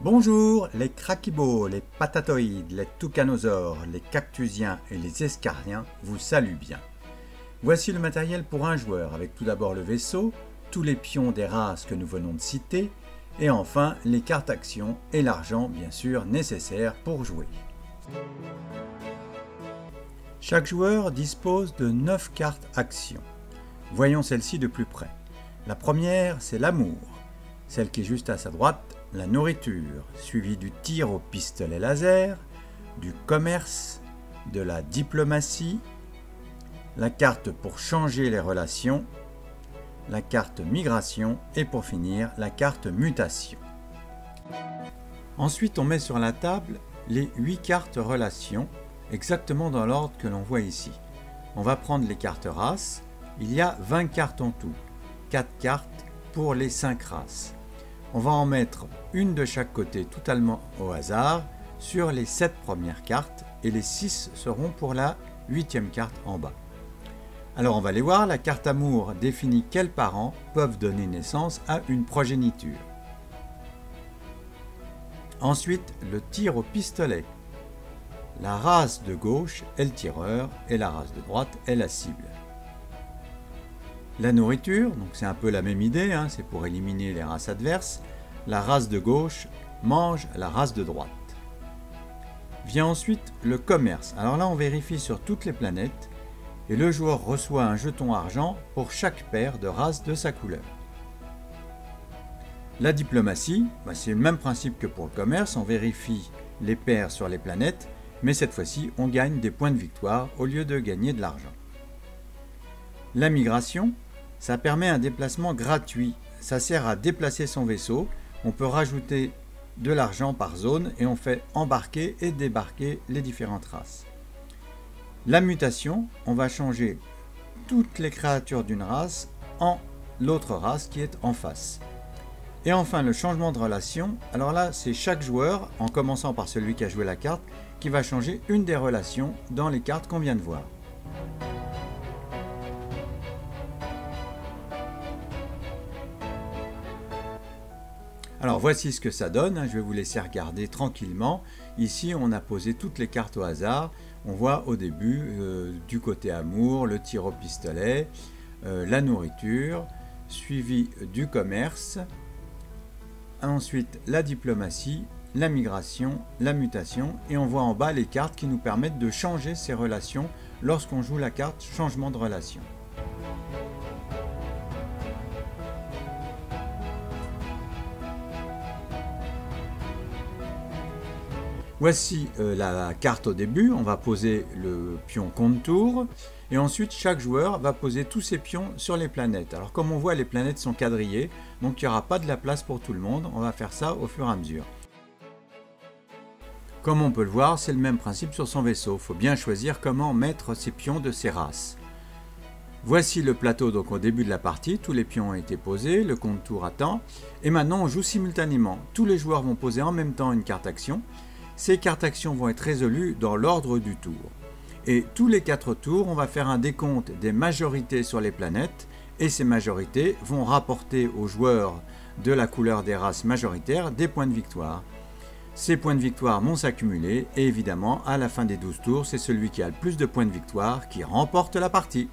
Bonjour les crachibos, les patatoïdes, les toucanosaures, les cactusiens et les escariens vous saluent bien. Voici le matériel pour un joueur avec tout d'abord le vaisseau, tous les pions des races que nous venons de citer et enfin les cartes actions et l'argent bien sûr nécessaire pour jouer. Chaque joueur dispose de 9 cartes actions. Voyons celle-ci de plus près. La première c'est l'amour, celle qui est juste à sa droite, la nourriture, suivie du tir au pistolet laser, du commerce, de la diplomatie, la carte pour changer les relations, la carte migration et pour finir la carte mutation. Ensuite on met sur la table les 8 cartes relations, exactement dans l'ordre que l'on voit ici. On va prendre les cartes races, il y a 20 cartes en tout, 4 cartes pour les 5 races. On va en mettre une de chaque côté totalement au hasard sur les 7 premières cartes et les 6 seront pour la 8e carte en bas. Alors on va les voir, la carte amour définit quels parents peuvent donner naissance à une progéniture. Ensuite, le tir au pistolet. La race de gauche est le tireur et la race de droite est la cible. La nourriture, donc c'est un peu la même idée, c'est pour éliminer les races adverses. La race de gauche mange la race de droite. Vient ensuite le commerce. Alors là on vérifie sur toutes les planètes et le joueur reçoit un jeton argent pour chaque paire de races de sa couleur. La diplomatie, c'est le même principe que pour le commerce, on vérifie les paires sur les planètes, mais cette fois-ci on gagne des points de victoire au lieu de gagner de l'argent. La migration, ça permet un déplacement gratuit, ça sert à déplacer son vaisseau, on peut rajouter de l'argent par zone et on fait embarquer et débarquer les différentes races. La mutation, on va changer toutes les créatures d'une race en l'autre race qui est en face. Et enfin le changement de relation, alors là c'est chaque joueur, en commençant par celui qui a joué la carte, qui va changer une des relations dans les cartes qu'on vient de voir. Alors voici ce que ça donne, je vais vous laisser regarder tranquillement. Ici on a posé toutes les cartes au hasard. On voit au début du côté amour, le tir au pistolet, la nourriture, suivi du commerce, ensuite la diplomatie, la migration, la mutation et on voit en bas les cartes qui nous permettent de changer ces relations lorsqu'on joue la carte changement de relation. Voici la carte au début, on va poser le pion contour et ensuite chaque joueur va poser tous ses pions sur les planètes. Alors comme on voit les planètes sont quadrillées, donc il n'y aura pas de la place pour tout le monde, on va faire ça au fur et à mesure. Comme on peut le voir, c'est le même principe sur son vaisseau, il faut bien choisir comment mettre ses pions de ses races. Voici le plateau donc au début de la partie, tous les pions ont été posés, le contour attend et maintenant on joue simultanément. Tous les joueurs vont poser en même temps une carte action. Ces cartes actions vont être résolues dans l'ordre du tour. Et tous les 4 tours, on va faire un décompte des majorités sur les planètes et ces majorités vont rapporter aux joueurs de la couleur des races majoritaires des points de victoire. Ces points de victoire vont s'accumuler et évidemment à la fin des 12 tours, c'est celui qui a le plus de points de victoire qui remporte la partie.